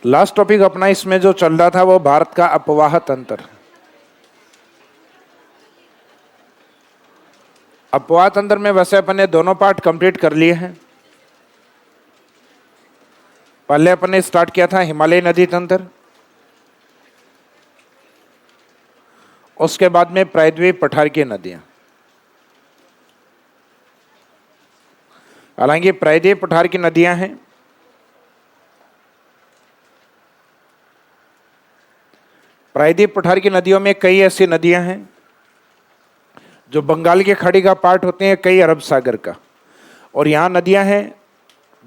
Last topic अपना इसमें जो चल रहा था वो भारत का अपवाह तंत्र। अपवाह तंत्र में वैसे अपन ने दोनों पार्ट कंप्लीट कर लिए हैं। पहले अपन ने स्टार्ट किया था हिमालय नदी तंत्र, उसके बाद में प्रायद्वीप पठार की नदियां। हालांकि प्रायद्वीप पठार की नदियां हैं, प्रायद्वीप पठार की नदियों में कई ऐसी नदियां हैं जो बंगाल की खाड़ी का पार्ट होते हैं, कई अरब सागर का। और यहाँ नदियां हैं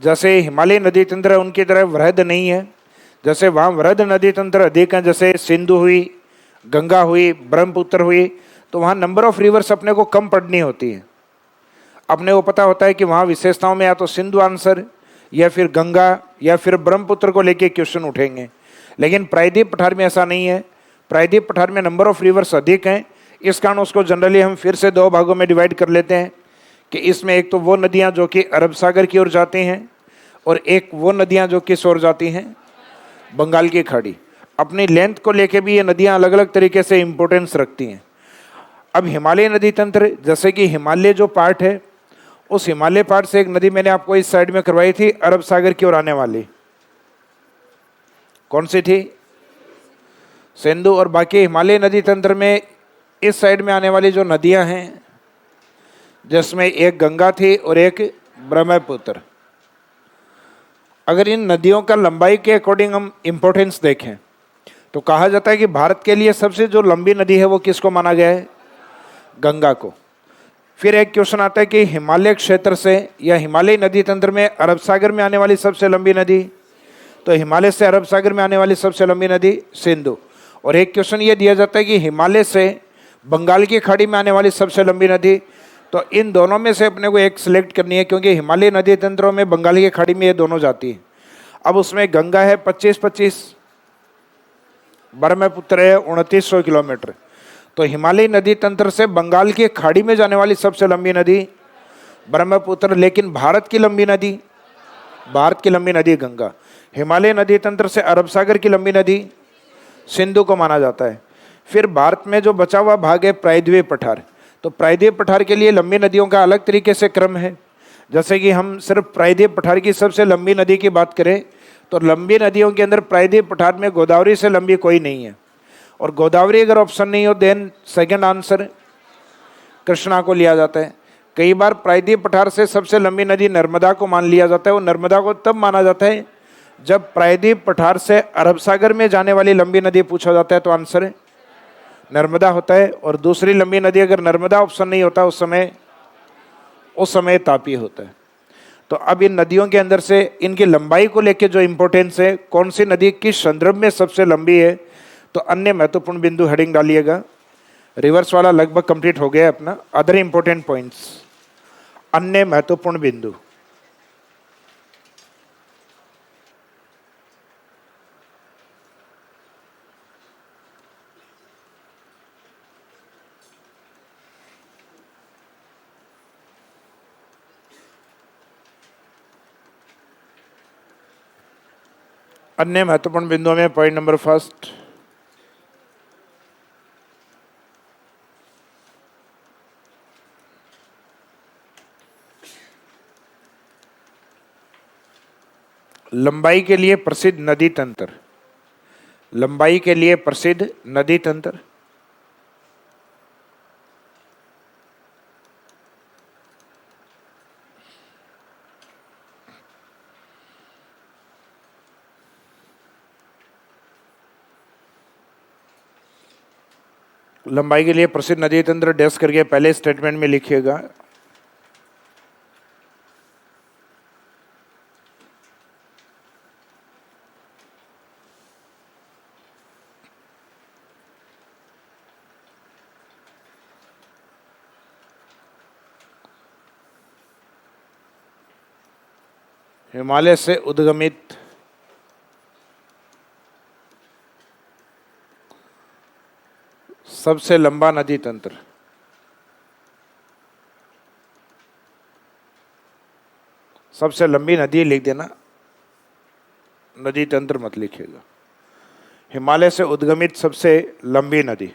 जैसे हिमालय नदी तंत्र है उनकी तरह वृहद नहीं है, जैसे वहाँ वृहद नदी तंत्र अधिक हैं, जैसे सिंधु हुई, गंगा हुई, ब्रह्मपुत्र हुई, तो वहाँ नंबर ऑफ रिवर्स अपने को कम पड़नी होती है। अपने को पता होता है कि वहाँ विशेषताओं में या तो सिंधु आंसर या फिर गंगा या फिर ब्रह्मपुत्र को लेके क्वेश्चन उठेंगे। लेकिन प्रायद्वीप पठार में ऐसा नहीं है। प्रायद्वीप पठार में नंबर ऑफ रिवर्स अधिक हैं, इस कारण उसको जनरली हम फिर से दो भागों में डिवाइड कर लेते हैं कि इसमें एक तो वो नदियाँ जो कि अरब सागर की ओर जाती हैं और एक वो नदियाँ जो किस ओर जाती हैं, बंगाल की खाड़ी। अपनी लेंथ को लेके भी ये नदियाँ अलग अलग तरीके से इम्पोर्टेंस रखती हैं। अब हिमालय नदी तंत्र, जैसे कि हिमालय जो पार्ट है, उस हिमालय पार्ट से एक नदी मैंने आपको इस साइड में करवाई थी अरब सागर की ओर आने वाली, कौन सी थी? सिंधु। और बाकी हिमालय नदी तंत्र में इस साइड में आने वाली जो नदियां हैं, जिसमें एक गंगा थी और एक ब्रह्मपुत्र। अगर इन नदियों का लंबाई के अकॉर्डिंग हम इंपॉर्टेंस देखें तो कहा जाता है कि भारत के लिए सबसे जो लंबी नदी है वो किसको माना गया है? गंगा को। फिर एक क्वेश्चन आता है कि हिमालय क्षेत्र से या हिमालय नदी तंत्र में अरब सागर में आने वाली सबसे लंबी नदी, तो हिमालय से अरब सागर में आने वाली सबसे लंबी नदी सिंधु। और एक क्वेश्चन ये दिया जाता है कि हिमालय से बंगाल की खाड़ी में आने वाली सबसे लंबी नदी, तो इन दोनों में से अपने को एक सिलेक्ट करनी है, क्योंकि हिमालय नदी तंत्रों में बंगाल की खाड़ी में ये दोनों जाती है। अब उसमें गंगा है 25-25, ब्रह्मपुत्र है 2900 किलोमीटर। तो हिमालय नदी तंत्र से बंगाल की खाड़ी में जाने वाली सबसे लंबी नदी ब्रह्मपुत्र, लेकिन भारत की लंबी नदी गंगा। हिमालय नदी तंत्र से अरब सागर की लंबी नदी सिंधु को माना जाता है। फिर भारत में जो बचा हुआ भाग है प्रायद्वीप पठार, तो प्रायद्वीप पठार के लिए लंबी नदियों का अलग तरीके से क्रम है। जैसे कि हम सिर्फ प्रायद्वीप पठार की सबसे लंबी नदी की बात करें तो लंबी नदियों के अंदर प्रायद्वीप पठार में गोदावरी से लंबी कोई नहीं है, और गोदावरी अगर ऑप्शन नहीं हो देन सेकंड आंसर कृष्णा को लिया जाता है। कई बार प्रायद्वीप पठार से सबसे लंबी नदी नर्मदा को मान लिया जाता है। वो नर्मदा को तब माना जाता है जब प्रायद्वीप पठार से अरब सागर में जाने वाली लंबी नदी पूछा जाता है तो आंसर नर्मदा होता है। और दूसरी लंबी नदी अगर नर्मदा ऑप्शन नहीं होता उस समय तापी होता है। तो अब इन नदियों के अंदर से इनकी लंबाई को लेकर जो इंपॉर्टेंस है, कौन सी नदी किस संदर्भ में सबसे लंबी है, तो अन्य महत्वपूर्ण बिंदु हेडिंग डालिएगा। रिवर्स वाला लगभग कंप्लीट हो गया अपना। अदर इंपॉर्टेंट पॉइंट्स, अन्य महत्वपूर्ण बिंदु। अन्य महत्वपूर्ण बिंदुओं में पॉइंट नंबर फर्स्ट, लंबाई के लिए प्रसिद्ध नदी तंत्र। लंबाई के लिए प्रसिद्ध नदी तंत्र, लंबाई के लिए प्रसिद्ध नदी तंत्र डैश करके पहले स्टेटमेंट में लिखिएगा। हिमालय से उद्गमित सबसे लंबा नदी तंत्र, सबसे लंबी नदी लिख देना नदी तंत्र मत लिखिएगा। हिमालय से उद्गमित सबसे लंबी नदी,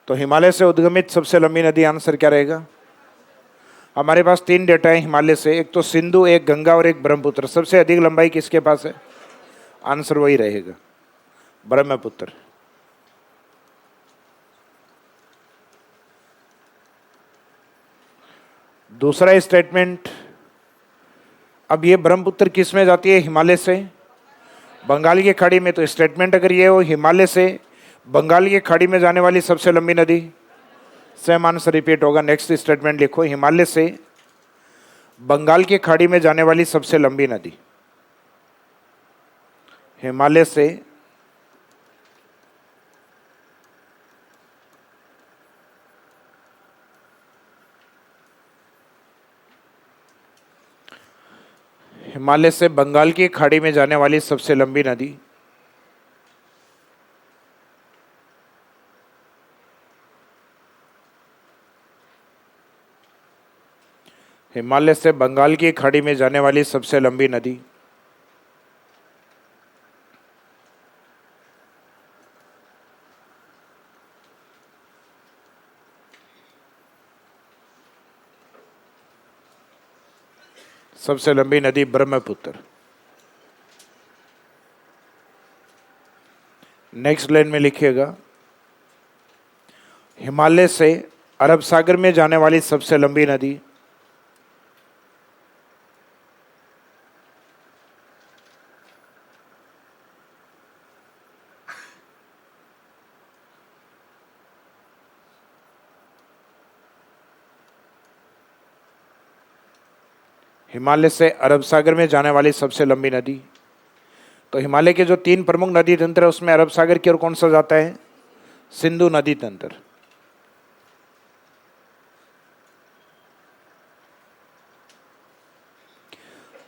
तो हिमालय से उद्गमित सबसे लंबी नदी आंसर क्या रहेगा? हमारे पास 3 डेटा है हिमालय से, एक तो सिंधु, एक गंगा और एक ब्रह्मपुत्र। सबसे अधिक लंबाई किसके पास है? आंसर वही रहेगा, ब्रह्मपुत्र। दूसरा स्टेटमेंट, अब ये ब्रह्मपुत्र किस में जाती है? हिमालय से बंगाल की खाड़ी में। तो स्टेटमेंट अगर ये हो हिमालय से बंगाल की खाड़ी में जाने वाली सबसे लंबी नदी, सेम आंसर रिपीट होगा। नेक्स्ट स्टेटमेंट लिखो, हिमालय से बंगाल की खाड़ी में जाने वाली सबसे लंबी नदी। हिमालय से हिमालय से बंगाल की खाड़ी में जाने वाली सबसे लंबी नदी, हिमालय से बंगाल की खाड़ी में जाने वाली सबसे लंबी नदी, सबसे लंबी नदी ब्रह्मपुत्र। नेक्स्ट लाइन में लिखिएगा, हिमालय से अरब सागर में जाने वाली सबसे लंबी नदी, हिमालय से अरब सागर में जाने वाली सबसे लंबी नदी। तो हिमालय के जो 3 प्रमुख नदी तंत्र है उसमें अरब सागर की ओर कौन सा जाता है? सिंधु नदी तंत्र।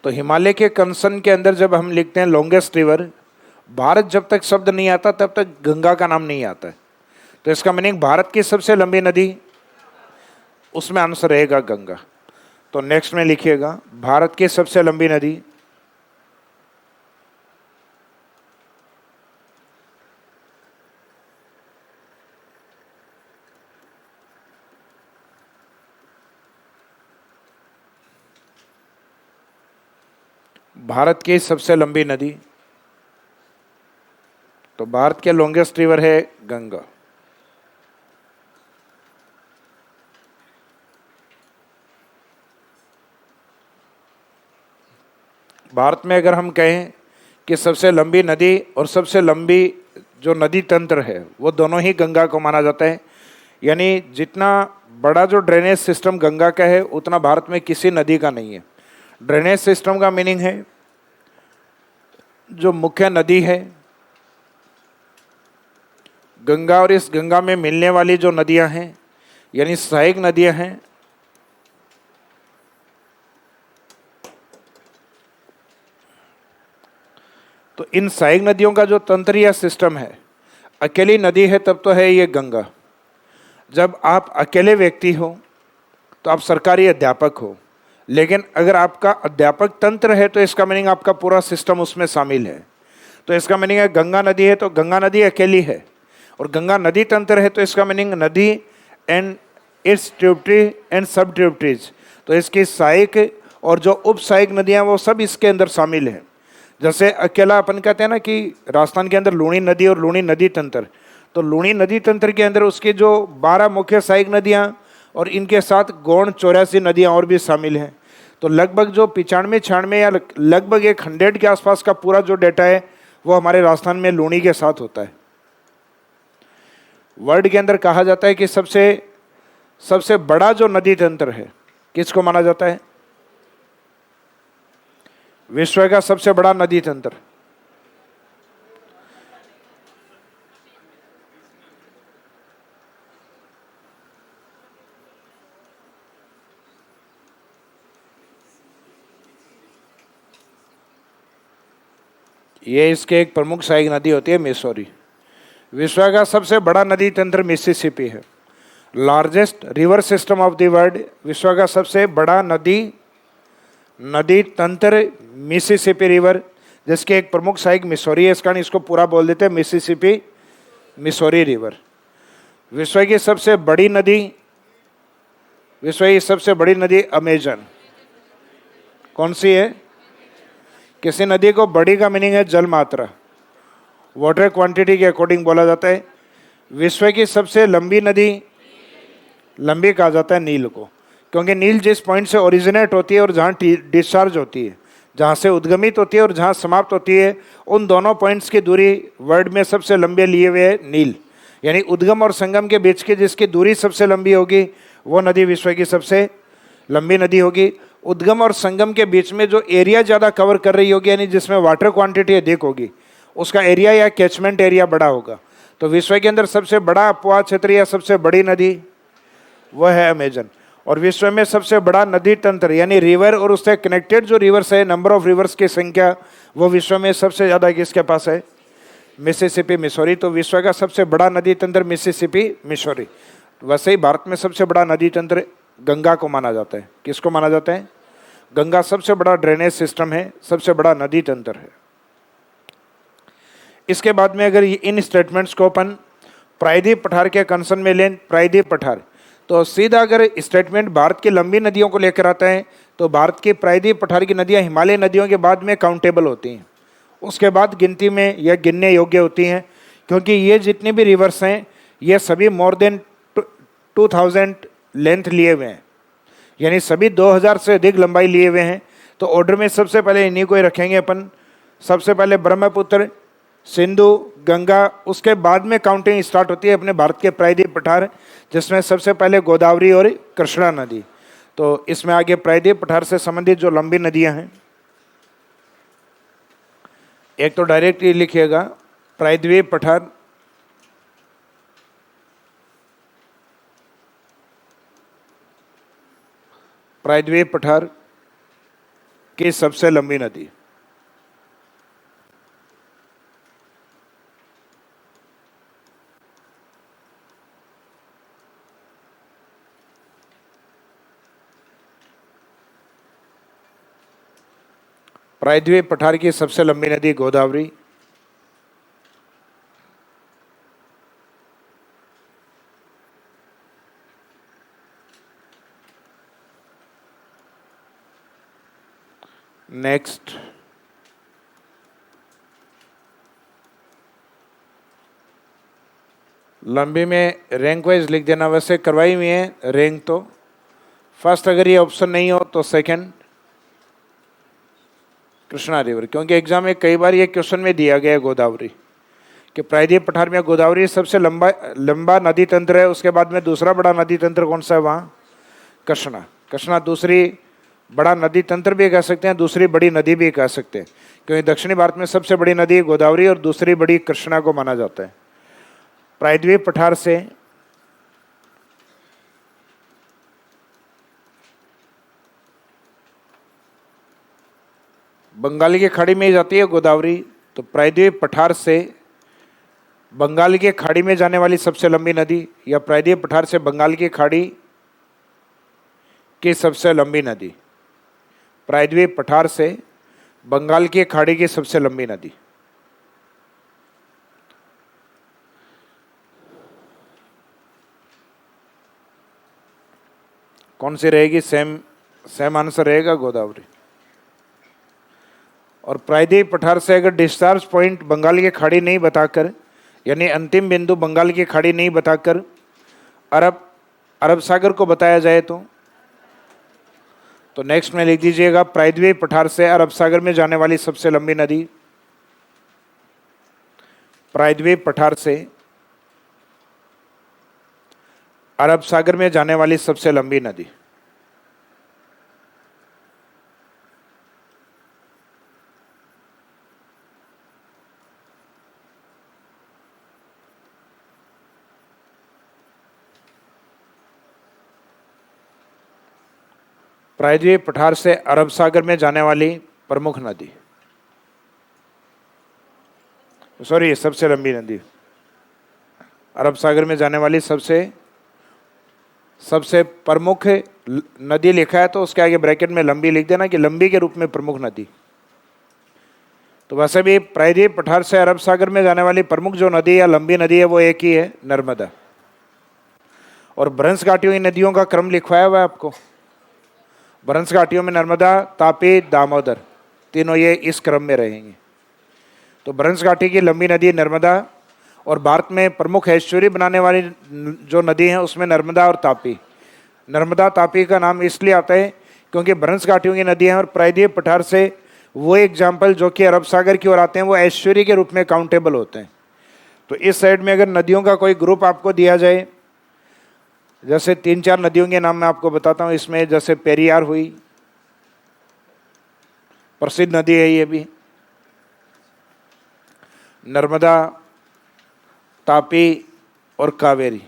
तो हिमालय के कंसन के अंदर जब हम लिखते हैं लॉन्गेस्ट रिवर, भारत जब तक शब्द नहीं आता तब तक गंगा का नाम नहीं आता है। तो इसका मीनिंग भारत की सबसे लंबी नदी, उसमें आंसर रहेगा गंगा। तो नेक्स्ट में लिखिएगा, भारत की सबसे लंबी नदी, भारत की सबसे लंबी नदी, तो भारत के लॉन्गेस्ट रिवर है गंगा। भारत में अगर हम कहें कि सबसे लंबी नदी और सबसे लंबी जो नदी तंत्र है वो दोनों ही गंगा को माना जाता है। यानी जितना बड़ा जो ड्रेनेज सिस्टम गंगा का है उतना भारत में किसी नदी का नहीं है। ड्रेनेज सिस्टम का मीनिंग है जो मुख्य नदी है गंगा, और इस गंगा में मिलने वाली जो नदियां हैं यानी सहायक नदियां हैं, तो इन सहायक नदियों का जो तंत्र या सिस्टम है, अकेली नदी है तब तो है ये गंगा। जब आप अकेले व्यक्ति हो तो आप सरकारी अध्यापक हो, लेकिन अगर आपका अध्यापक तंत्र है तो इसका मीनिंग आपका पूरा सिस्टम उसमें शामिल है। तो इसका मीनिंग है गंगा नदी है तो गंगा नदी अकेली है, और गंगा नदी तंत्र है तो इसका मीनिंग नदी एंड इट्स ट्रिब्यूटरी एंड सब ट्रिब्यूटरीज, तो इसकी सहायक और जो उप सहायक नदियाँ वो सब इसके अंदर शामिल हैं। जैसे अकेला अपन कहते हैं ना कि राजस्थान के अंदर लूणी नदी और लूणी नदी तंत्र, तो लूणी नदी तंत्र के अंदर उसकी जो 12 मुख्य सहायक नदियाँ और इनके साथ गौण 84 नदियाँ और भी शामिल हैं। तो लगभग जो 95-96 या लगभग 100 के आसपास का पूरा जो डेटा है वो हमारे राजस्थान में लूणी के साथ होता है। वर्ल्ड के अंदर कहा जाता है कि सबसे बड़ा जो नदी तंत्र है किसको माना जाता है? विश्व का सबसे बड़ा नदी तंत्र ये इसके एक प्रमुख सहायक नदी होती है मिसौरी। विश्व का सबसे बड़ा नदी तंत्र मिसिसिपी है। Largest river system of the world, विश्व का सबसे बड़ा नदी तंत्र मिसिसिपी रिवर, जिसके एक प्रमुख सहायक मिसौरी है, इसका नहीं, इसको पूरा बोल देते हैं मिसिसिपी मिसौरी रिवर। विश्व की सबसे बड़ी नदी अमेजन कौन सी है? किसी नदी को बड़ी का मीनिंग है जल मात्रा, वाटर क्वांटिटी के अकॉर्डिंग बोला जाता है। विश्व की सबसे लंबी नदी, लंबी कहा जाता है नील को, क्योंकि नील जिस पॉइंट से ओरिजिनेट होती है और जहाँ डिस्चार्ज होती है, जहाँ से उद्गमित होती है और जहाँ समाप्त होती है, उन दोनों पॉइंट्स की दूरी वर्ल्ड में सबसे लंबे लिए हुए है नील। यानी उद्गम और संगम के बीच की जिसकी दूरी सबसे लंबी होगी वो नदी विश्व की सबसे लंबी नदी होगी। उद्गम और संगम के बीच में जो एरिया ज़्यादा कवर कर रही होगी, यानी जिसमें वाटर क्वांटिटी अधिक होगी, उसका एरिया या कैचमेंट एरिया बड़ा होगा। तो विश्व के अंदर सबसे बड़ा अपवाह क्षेत्र या सबसे बड़ी नदी वह है अमेजन। और विश्व में सबसे बड़ा नदी तंत्र यानी रिवर और उससे कनेक्टेड जो रिवर्स है, नंबर ऑफ रिवर्स की संख्या, वो विश्व में सबसे ज़्यादा किसके पास है? Mississippi Missouri. तो विश्व का सबसे बड़ा नदी तंत्र मिसिसिपी मिसौरी। वैसे ही भारत में सबसे बड़ा नदी तंत्र गंगा को माना जाता है। किसको माना जाता है? गंगा सबसे बड़ा ड्रेनेज सिस्टम है, सबसे बड़ा नदी तंत्र है। इसके बाद में अगर इन स्टेटमेंट्स को अपन प्रायद्वीप पठार के कंसर्न में लें, प्रायद्वीप पठार, तो सीधा अगर स्टेटमेंट भारत की लंबी नदियों को लेकर आता है तो भारत की प्रायद्वीप पठार की नदियां हिमालय नदियों के बाद में काउंटेबल होती हैं, उसके बाद गिनती में या गिनने योग्य होती हैं, क्योंकि ये जितने भी रिवर्स हैं ये सभी मोर देन 2000 लेंथ लिए हुए हैं, यानी सभी 2000 से अधिक लंबाई लिए हुए हैं। तो ऑर्डर में सबसे पहले इन्हीं को ही रखेंगे अपन। सबसे पहले ब्रह्मपुत्र, सिंधु, गंगा, उसके बाद में काउंटिंग स्टार्ट होती है अपने भारत के प्रायद्वीप पठार, जिसमें सबसे पहले गोदावरी और कृष्णा नदी। तो इसमें आगे प्रायद्वीप पठार से संबंधित जो लंबी नदियां हैं, एक तो डायरेक्ट ये लिखिएगा प्रायद्वीप पठार, प्रायद्वीप पठार की सबसे लंबी नदी। प्रायद्वीप पठार की सबसे लंबी नदी गोदावरी। नेक्स्ट, लंबी में रैंक वाइज लिख देना, वैसे करवाई हुई है रैंक। तो फर्स्ट अगर ये ऑप्शन नहीं हो तो सेकंड कृष्णा रिवर, क्योंकि एग्जाम में कई बार ये क्वेश्चन में दिया गया है गोदावरी कि प्रायद्वीप पठार में गोदावरी सबसे लंबा नदी तंत्र है, उसके बाद में दूसरा बड़ा नदी तंत्र कौन सा है वहाँ? कृष्णा। कृष्णा दूसरी बड़ा नदी तंत्र भी कह सकते हैं, दूसरी बड़ी नदी भी कह सकते हैं, क्योंकि दक्षिणी भारत में सबसे बड़ी नदी गोदावरी और दूसरी बड़ी कृष्णा को माना जाता है। प्रायद्वीप पठार से बंगाल की खाड़ी में जाती है गोदावरी, तो प्रायद्वीप पठार से बंगाल की खाड़ी में जाने वाली सबसे लंबी नदी, या प्रायद्वीप पठार से बंगाल की खाड़ी की सबसे लंबी नदी, प्रायद्वीप पठार से बंगाल की खाड़ी की सबसे लंबी नदी। कौन सी रहेगी? सेम आंसर रहेगा गोदावरी। और प्रायद्वीप पठार से अगर डिस्चार्ज पॉइंट बंगाल की खाड़ी नहीं बताकर, यानी अंतिम बिंदु बंगाल की खाड़ी नहीं बताकर अरब सागर को बताया जाए तो नेक्स्ट में लिख दीजिएगा प्रायद्वीप पठार से अरब सागर में जाने वाली सबसे लंबी नदी, प्रायद्वीप पठार से अरब सागर में जाने वाली सबसे लंबी नदी। प्रायद्वीप पठार से अरब सागर में जाने वाली प्रमुख नदी, सबसे लंबी नदी, अरब सागर में जाने वाली सबसे सबसे प्रमुख नदी लिखा है तो उसके आगे ब्रैकेट में लंबी लिख देना कि लंबी के रूप में प्रमुख नदी। तो वैसे भी प्रायद्वीप पठार से अरब सागर में जाने वाली प्रमुख जो नदी या लंबी नदी है वो एक ही है, नर्मदा। और भ्रंश घाटियों की नदियों का क्रम लिखवाया हुआ है आपको। भ्रंश घाटियों में नर्मदा, तापी, दामोदर, तीनों ये इस क्रम में रहेंगे। तो भ्रंश घाटी की लंबी नदी नर्मदा, और भारत में प्रमुख ऐश्वर्य बनाने वाली जो नदी हैं उसमें नर्मदा और तापी। नर्मदा तापी का नाम इसलिए आता है क्योंकि भ्रंश घाटियों की नदियाँ और प्रायद्वीप पठार से वो एग्जाम्पल जो कि अरब सागर की ओर आते हैं वो ऐश्वर्य के रूप में काउंटेबल होते हैं। तो इस साइड में अगर नदियों का कोई ग्रुप आपको दिया जाए, जैसे 3-4 नदियों के नाम मैं आपको बताता हूँ इसमें, जैसे पेरियार हुई, प्रसिद्ध नदी है ये भी, नर्मदा, तापी और कावेरी।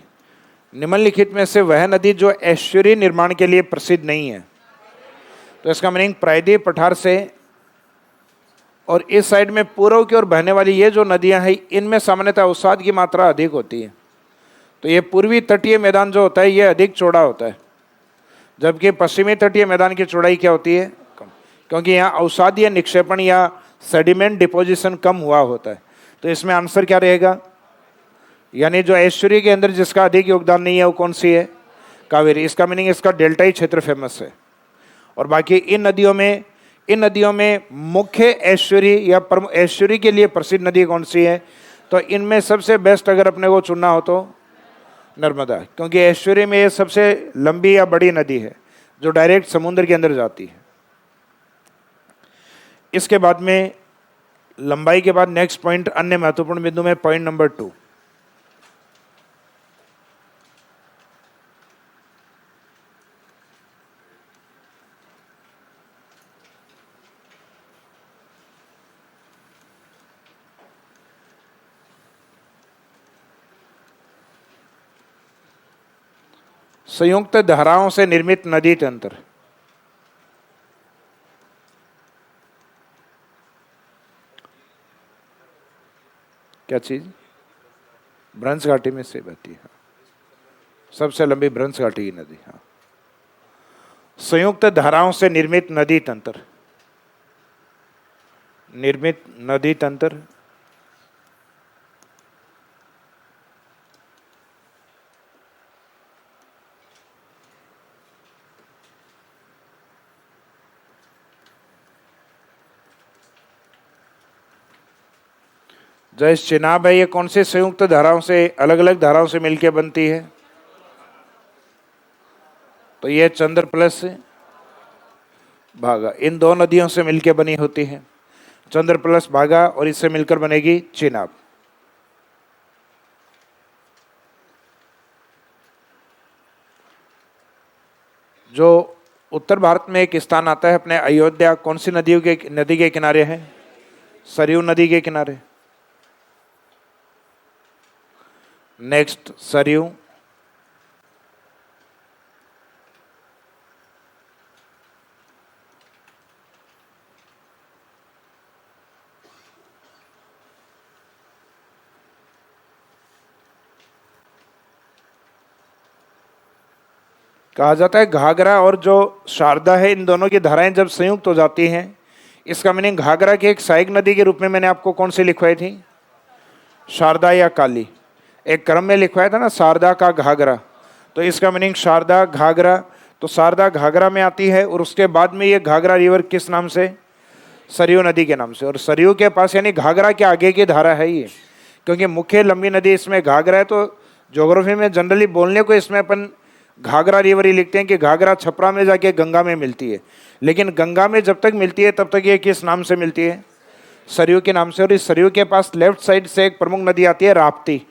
निम्नलिखित में से वह नदी जो ऐश्वर्य निर्माण के लिए प्रसिद्ध नहीं है। तो इसका मीनिंग प्रायद्वीप पठार से और इस साइड में पूर्व की ओर बहने वाली ये जो नदियां हैं इनमें सामान्यतः अवसाद की मात्रा अधिक होती है। तो ये पूर्वी तटीय मैदान जो होता है ये अधिक चौड़ा होता है, जबकि पश्चिमी तटीय मैदान की चौड़ाई क्या होती है, कम, क्योंकि यहाँ अवसादीय निक्षेपण या सेडिमेंट डिपोजिशन कम हुआ होता है। तो इसमें आंसर क्या रहेगा, यानी जो ऐश्वर्य के अंदर जिसका अधिक योगदान नहीं है वो कौन सी है, कावेरी। इसका मीनिंग इसका डेल्टाई क्षेत्र फेमस है। और बाकी इन नदियों में मुख्य ऐश्वर्य या ऐश्वर्य के लिए प्रसिद्ध नदी कौन सी है, तो इनमें सबसे बेस्ट अगर अपने को चुनना हो तो नर्मदा, क्योंकि ऐश्वर्य में ये सबसे लंबी या बड़ी नदी है जो डायरेक्ट समुद्र के अंदर जाती है। इसके बाद में लंबाई के बाद नेक्स्ट पॉइंट अन्य महत्वपूर्ण बिंदु में पॉइंट नंबर 2। संयुक्त धाराओं से निर्मित नदी तंत्र। क्या चीज, भ्रंश घाटी में से बहती है, सबसे लंबी भ्रंश घाटी की नदी। हाँ, संयुक्त धाराओं से निर्मित नदी तंत्र। निर्मित नदी तंत्र जो इस चिनाब है ये कौन से संयुक्त धाराओं से, अलग अलग धाराओं से मिलकर बनती है, तो ये चंद्र प्लस भागा इन दो नदियों से मिलकर बनी होती है। चंद्र प्लस भागा और इससे मिलकर बनेगी चिनाब। जो उत्तर भारत में एक स्थान आता है अपने अयोध्या, कौन सी नदी के किनारे है, सरयू नदी के किनारे। नेक्स्ट सरयू, कहा जाता है घाघरा और जो शारदा है इन दोनों की धाराएं जब संयुक्त हो जाती हैं, इसका मीनिंग घाघरा की एक सहायक नदी के रूप में मैंने आपको कौन सी लिखवाई थी, शारदा या काली। एक क्रम में लिखवाया था ना, शारदा का घाघरा, तो इसका मीनिंग शारदा घाघरा। तो शारदा घाघरा में आती है और उसके बाद में ये घाघरा रिवर किस नाम से, सरयू नदी के नाम से। और सरयू के पास यानी घाघरा के आगे की धारा है ये, क्योंकि मुख्य लंबी नदी इसमें घाघरा है। तो ज्योग्राफी में जनरली बोलने को इसमें अपन घाघरा रिवर ही लिखते हैं कि घाघरा छपरा में जाके गंगा में मिलती है, लेकिन गंगा में जब तक मिलती है तब तक ये किस नाम से मिलती है, सरयू के नाम से। और इस सरयू के पास लेफ्ट साइड से एक प्रमुख नदी आती है राप्ती।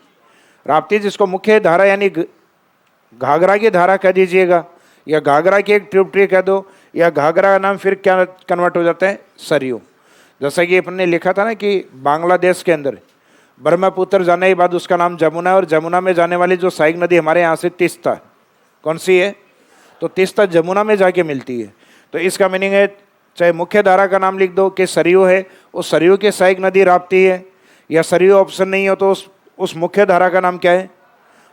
राप्ती जिसको मुख्य धारा यानी घाघरा की धारा कह दीजिएगा, या घाघरा की एक ट्रिब्यूटरी कह दो, या घाघरा का नाम फिर क्या कन्वर्ट हो जाता है, सरयू। जैसा कि अपन ने लिखा था ना कि बांग्लादेश के अंदर ब्रह्मपुत्र जाने के बाद उसका नाम जमुना है, और जमुना में जाने वाली जो सहायक नदी हमारे यहाँ से तीस्ता, कौन सी है, तो तीस्ता जमुना में जाके मिलती है। तो इसका मीनिंग है चाहे मुख्य धारा का नाम लिख दो कि सरयू है, उस सरयू की सहायक नदी राप्ती है, या सरयू ऑप्शन नहीं हो तो उस मुख्य धारा का नाम क्या है,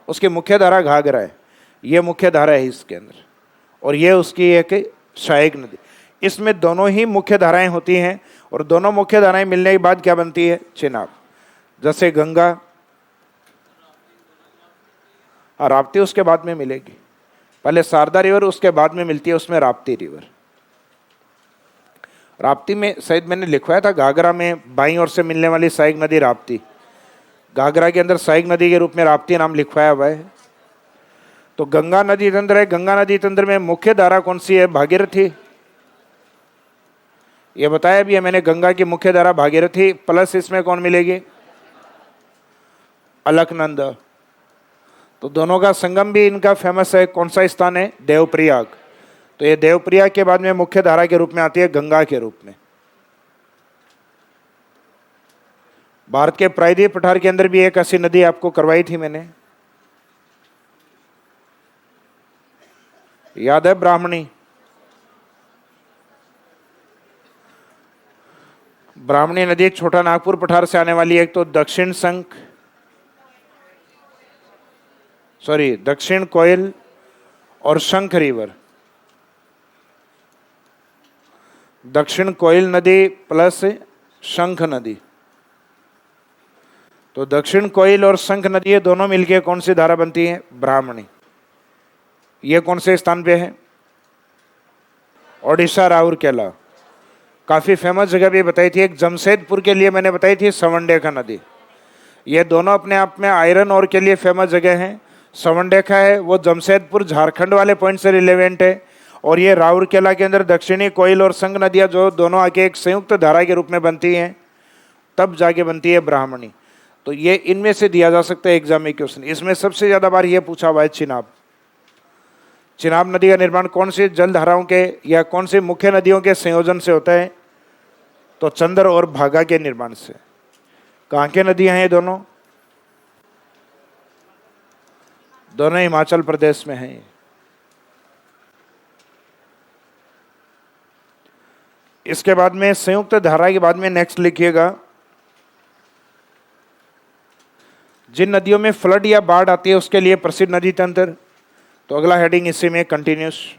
उसकी मुख्य धारा घाघरा है। ये मुख्य धारा है इसके अंदर, और ये उसकी एक सहायक नदी। इसमें दोनों ही मुख्य धाराएं होती हैं, और दोनों मुख्य धाराएं मिलने के बाद क्या बनती है? चेनाब। जैसे गंगा, और राप्ती उसके बाद में मिलेगी। पहले शारदा रिवर, उसके बाद में मिलती है उसमें राप्ती रिवर। राप्ती में शायद मैंने लिखवाया था, घाघरा में बाईं ओर से मिलने वाली सहायक नदी राप्ती, घाघरा के अंदर सहायक नदी के रूप में राप्ती नाम लिखवाया हुआ है। तो गंगा नदी तंत्र है, गंगा नदी तंत्र में मुख्य धारा कौन सी है? भागीरथी। ये बताया भी है मैंने, गंगा की मुख्य धारा भागीरथी, प्लस इसमें कौन मिलेगी? अलकनंदा। तो दोनों का संगम भी इनका फेमस है। कौन सा स्थान है? देवप्रयाग। तो ये देवप्रयाग के बाद में मुख्य धारा के रूप में आती है गंगा के रूप में। भारत के प्रायद्वीप पठार के अंदर भी एक ऐसी नदी आपको करवाई थी मैंने, याद है? ब्राह्मणी। ब्राह्मणी नदी छोटा नागपुर पठार से आने वाली, एक तो दक्षिण कोयल और शंख रिवर। दक्षिण कोयल नदी प्लस शंख नदी। तो दक्षिण कोयल और शंख नदी ये दोनों मिलकर कौन सी धारा बनती है? ब्राह्मणी। ये कौन से स्थान पे है? ओडिशा, राउरकेला। काफ़ी फेमस जगह भी बताई थी। एक जमशेदपुर के लिए मैंने बताई थी सवंडेखा नदी। ये दोनों अपने आप में आयरन ओर के लिए फेमस जगह हैं। सवंडेखा है वो जमशेदपुर झारखंड वाले पॉइंट से रिलेवेंट है, और ये राउरकेला के अंदर दक्षिणी कोयल और संघ नदियाँ जो दोनों आके एक संयुक्त धारा के रूप में बनती हैं, तब जाके बनती है ब्राह्मणी। तो ये इनमें से दिया जा सकता है एग्जाम में क्वेश्चन। इसमें सबसे ज़्यादा बार ये पूछा हुआ है चिनाब। चिनाब नदी का निर्माण कौन सी जल धाराओं के या कौन सी मुख्य नदियों के संयोजन से होता है? तो चंदर और भागा के निर्माण से। कहाँ के नदियां हैं ये दोनों? दोनों हिमाचल प्रदेश में हैं। इसके बाद में संयुक्त धारा के बाद में नेक्स्ट लिखिएगा, जिन नदियों में फ्लड या बाढ़ आती है उसके लिए प्रसिद्ध नदी तंत्र। तो अगला हेडिंग इसी में कंटिन्यूस।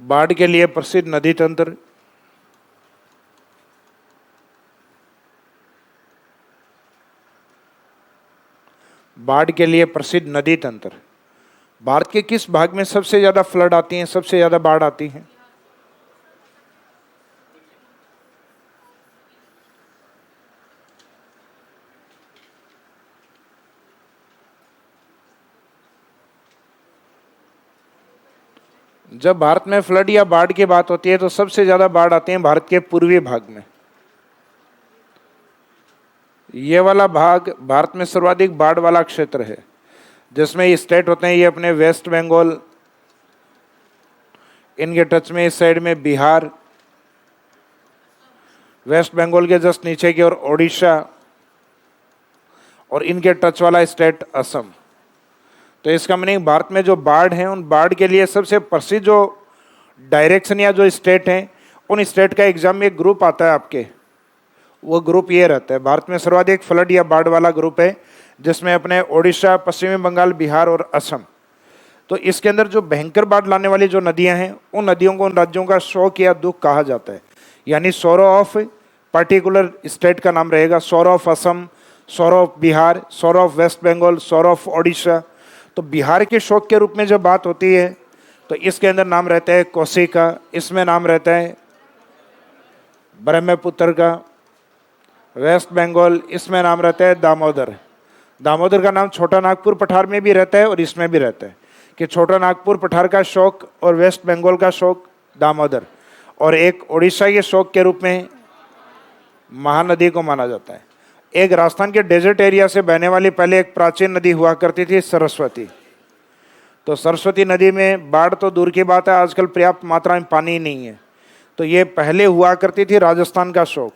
बाढ़ के लिए प्रसिद्ध नदी तंत्र। बाढ़ के लिए प्रसिद्ध नदी तंत्र। भारत के किस भाग में सबसे ज्यादा फ्लड आती हैं, सबसे ज्यादा बाढ़ आती है? जब भारत में फ्लड या बाढ़ की बात होती है तो सबसे ज्यादा बाढ़ आते हैं भारत के पूर्वी भाग में। ये वाला भाग भारत में सर्वाधिक बाढ़ वाला क्षेत्र है, जिसमें ये स्टेट होते हैं, ये अपने वेस्ट बंगाल, इनके टच में इस साइड में बिहार, वेस्ट बंगाल के जस्ट नीचे की ओर ओडिशा, और इनके टच वाला स्टेट असम। तो इसका मीनिंग भारत में जो बाढ़ है, उन बाढ़ के लिए सबसे प्रसिद्ध जो डायरेक्शन या जो स्टेट हैं, उन स्टेट का एग्जाम में एक ग्रुप आता है आपके, वो ग्रुप ये रहता है। भारत में सर्वाधिक फ्लड या बाढ़ वाला ग्रुप है, जिसमें अपने ओडिशा, पश्चिमी बंगाल, बिहार और असम। तो इसके अंदर जो भयंकर बाढ़ लाने वाली जो नदियां हैं, उन नदियों को उन राज्यों का शोक या दुख कहा जाता है। यानी सोरो ऑफ पर्टिकुलर स्टेट का नाम रहेगा, सोरो ऑफ असम, सोरो ऑफ बिहार, सोरो ऑफ वेस्ट बंगाल, सोरो ऑफ ओडिशा। तो बिहार के शोक के रूप में जब बात होती है तो इसके अंदर नाम रहता है कोसी का, इसमें नाम रहता है ब्रह्मपुत्र का। वेस्ट बंगाल, इसमें नाम रहता है दामोदर। दामोदर का नाम छोटा नागपुर पठार में भी रहता है और इसमें भी रहता है कि छोटा नागपुर पठार का शोक और वेस्ट बंगाल का शोक दामोदर, और एक उड़ीसा के शोक के रूप में महानदी को माना जाता है। एक राजस्थान के डेजर्ट एरिया से बहने वाली पहले एक प्राचीन नदी हुआ करती थी, सरस्वती। तो सरस्वती नदी में बाढ़ तो दूर की बात है, आजकल पर्याप्त मात्रा में पानी नहीं है। तो ये पहले हुआ करती थी राजस्थान का शोक।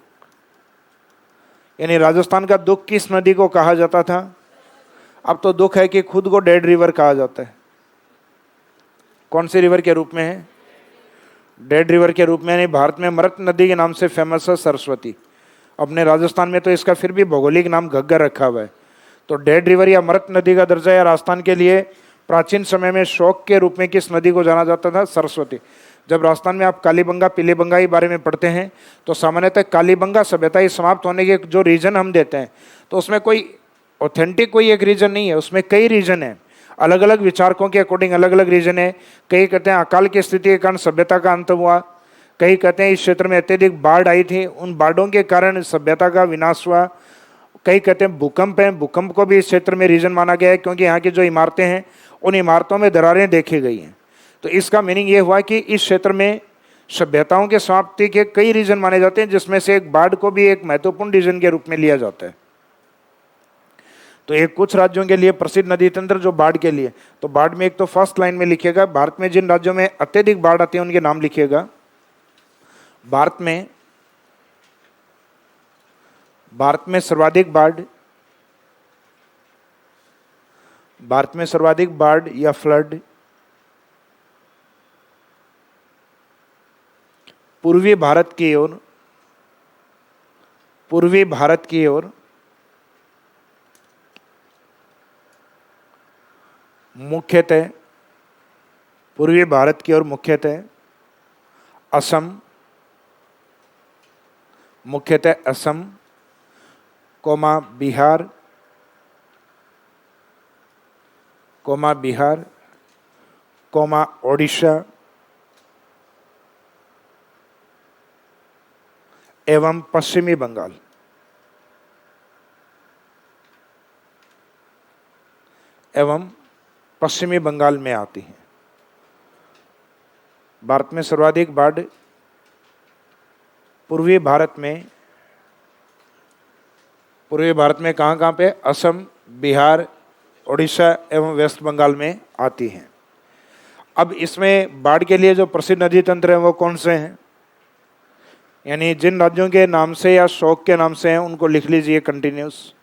यानी राजस्थान का दुख किस नदी को कहा जाता था? अब तो दुख है कि खुद को डेड रिवर कहा जाता है। कौन सी रिवर के रूप में है? डेड रिवर के रूप में। नहीं, भारत में मृत नदी के नाम से फेमस है सरस्वती। अपने राजस्थान में तो इसका फिर भी भौगोलिक नाम घग्गर रखा हुआ है। तो डेड रिवर या मृत नदी का दर्जा या राजस्थान के लिए प्राचीन समय में शोक के रूप में किस नदी को जाना जाता था? सरस्वती। जब राजस्थान में आप कालीबंगा पीलीबंगा के बारे में पढ़ते हैं तो सामान्यतः कालीबंगा सभ्यता ये समाप्त होने के जो रीजन हम देते हैं तो उसमें कोई ऑथेंटिक कोई एक रीजन नहीं है, उसमें कई रीजन है। अलग अलग विचारकों के अकॉर्डिंग अलग अलग रीजन है। कई कहते हैं अकाल की स्थिति के कारण सभ्यता का अंत हुआ, कई कहते हैं इस क्षेत्र में अत्यधिक बाढ़ आई थी, उन बाढ़ों के कारण सभ्यता का विनाश हुआ। कई कहते हैं भूकंप है, भूकंप को भी इस क्षेत्र में रीजन माना गया है क्योंकि यहाँ की जो इमारतें हैं उन इमारतों में दरारें देखी गई हैं। तो इसका मीनिंग ये हुआ कि इस क्षेत्र में सभ्यताओं के समाप्ति के कई रीजन माने जाते हैं, जिसमें से एक बाढ़ को भी एक महत्वपूर्ण रीजन के रूप में लिया जाता है। तो एक कुछ राज्यों के लिए प्रसिद्ध नदी तंत्र जो बाढ़ के लिए, तो बाढ़ में एक तो फर्स्ट लाइन में लिखिएगा भारत में जिन राज्यों में अत्यधिक बाढ़ आती है उनके नाम लिखिएगा। भारत में सर्वाधिक बाढ़ या फ्लड पूर्वी भारत की ओर मुख्यतः असम, बिहार, ओडिशा एवं पश्चिमी बंगाल में आती हैं। भारत में सर्वाधिक बाढ़ पूर्वी भारत में कहाँ पे? असम, बिहार, ओडिशा एवं वेस्ट बंगाल में आती हैं। अब इसमें बाढ़ के लिए जो प्रसिद्ध नदी तंत्र हैं वो कौन से हैं? यानी जिन राज्यों के नाम से या शौक के नाम से हैं उनको लिख लीजिए कंटिन्यूस।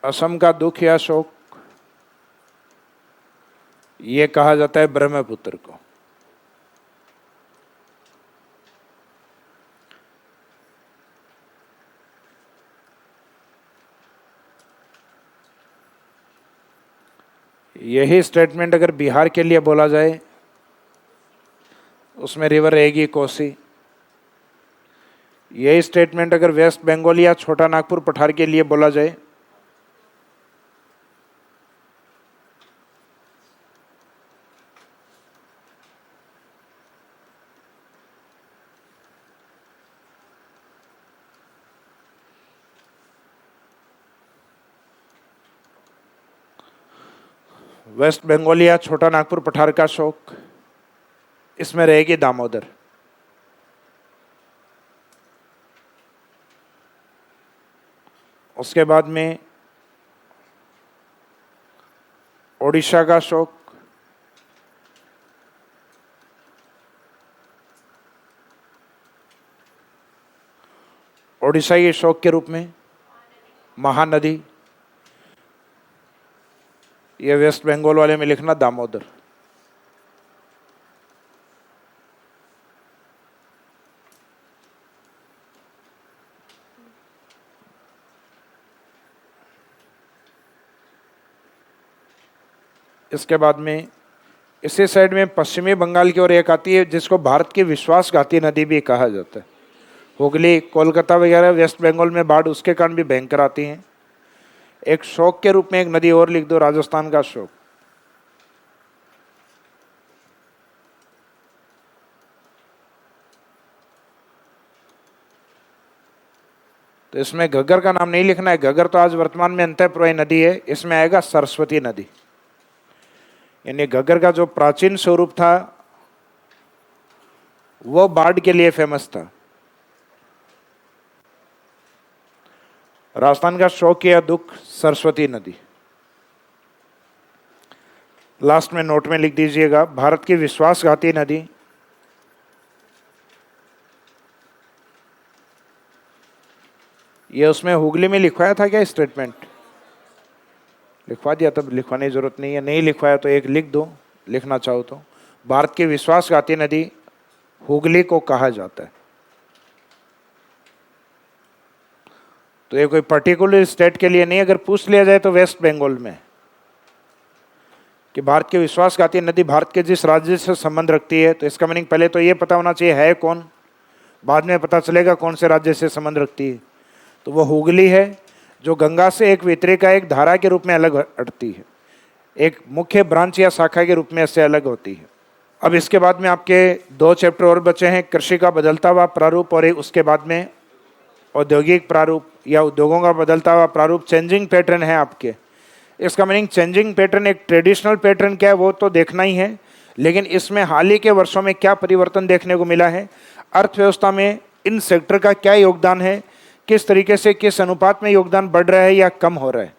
असम का दुख या शोक ये कहा जाता है ब्रह्मपुत्र को। यही स्टेटमेंट अगर बिहार के लिए बोला जाए उसमें रिवर रहेगी कोसी। यही स्टेटमेंट अगर वेस्ट बंगाल या छोटा नागपुर पठार के लिए बोला जाए वेस्ट बंगाल या छोटा नागपुर पठार का शोक, इसमें रहेगी दामोदर। उसके बाद में ओडिशा का शोक, ओडिशा के शोक के रूप में महानदी, ये वेस्ट बंगाल वाले में लिखना दामोदर। इसके बाद में इसी साइड में पश्चिमी बंगाल की ओर एक आती है जिसको भारत की विश्वासघाती नदी भी कहा जाता है। हुगली, कोलकाता वगैरह वेस्ट बंगाल में बाढ़ उसके कारण भी भयंकर आती हैं। एक शोक के रूप में एक नदी और लिख दो, राजस्थान का शोक। तो इसमें घग्गर का नाम नहीं लिखना है, घग्गर तो आज वर्तमान में अंतःप्रवाही नदी है। इसमें आएगा सरस्वती नदी। यानी घग्गर का जो प्राचीन स्वरूप था वो बाढ़ के लिए फेमस था। राजस्थान का शोक या दुख सरस्वती नदी। लास्ट में नोट में लिख दीजिएगा भारत की विश्वासघाती नदी ये उसमें हुगली में लिखवाया था क्या स्टेटमेंट? लिखवा दिया, तब लिखवाने की जरूरत नहीं है। नहीं लिखवाया तो एक लिख दो, लिखना चाहो तो। भारत की विश्वासघाती नदी हुगली को कहा जाता है। तो ये कोई पर्टिकुलर स्टेट के लिए नहीं, अगर पूछ लिया जाए तो वेस्ट बंगाल में कि भारत की विश्वासघाती नदी भारत के जिस राज्य से संबंध रखती है, तो इसका मीनिंग पहले तो ये पता होना चाहिए है कौन, बाद में पता चलेगा कौन से राज्य से संबंध रखती है। तो वो हुगली है, जो गंगा से एक वितरिका, एक धारा के रूप में अलग हटती है, एक मुख्य ब्रांच या शाखा के रूप में इससे अलग होती है। अब इसके बाद में आपके 2 चैप्टर और बचे हैं, कृषि का बदलता हुआ प्रारूप और उसके बाद में औद्योगिक प्रारूप या उद्योगों का बदलता हुआ प्रारूप, चेंजिंग पैटर्न है आपके। इसका मीनिंग चेंजिंग पैटर्न, एक ट्रेडिशनल पैटर्न क्या है वो तो देखना ही है, लेकिन इसमें हाल ही के वर्षों में क्या परिवर्तन देखने को मिला है, अर्थव्यवस्था में इन सेक्टर का क्या योगदान है, किस तरीके से किस अनुपात में योगदान बढ़ रहा है या कम हो रहा है।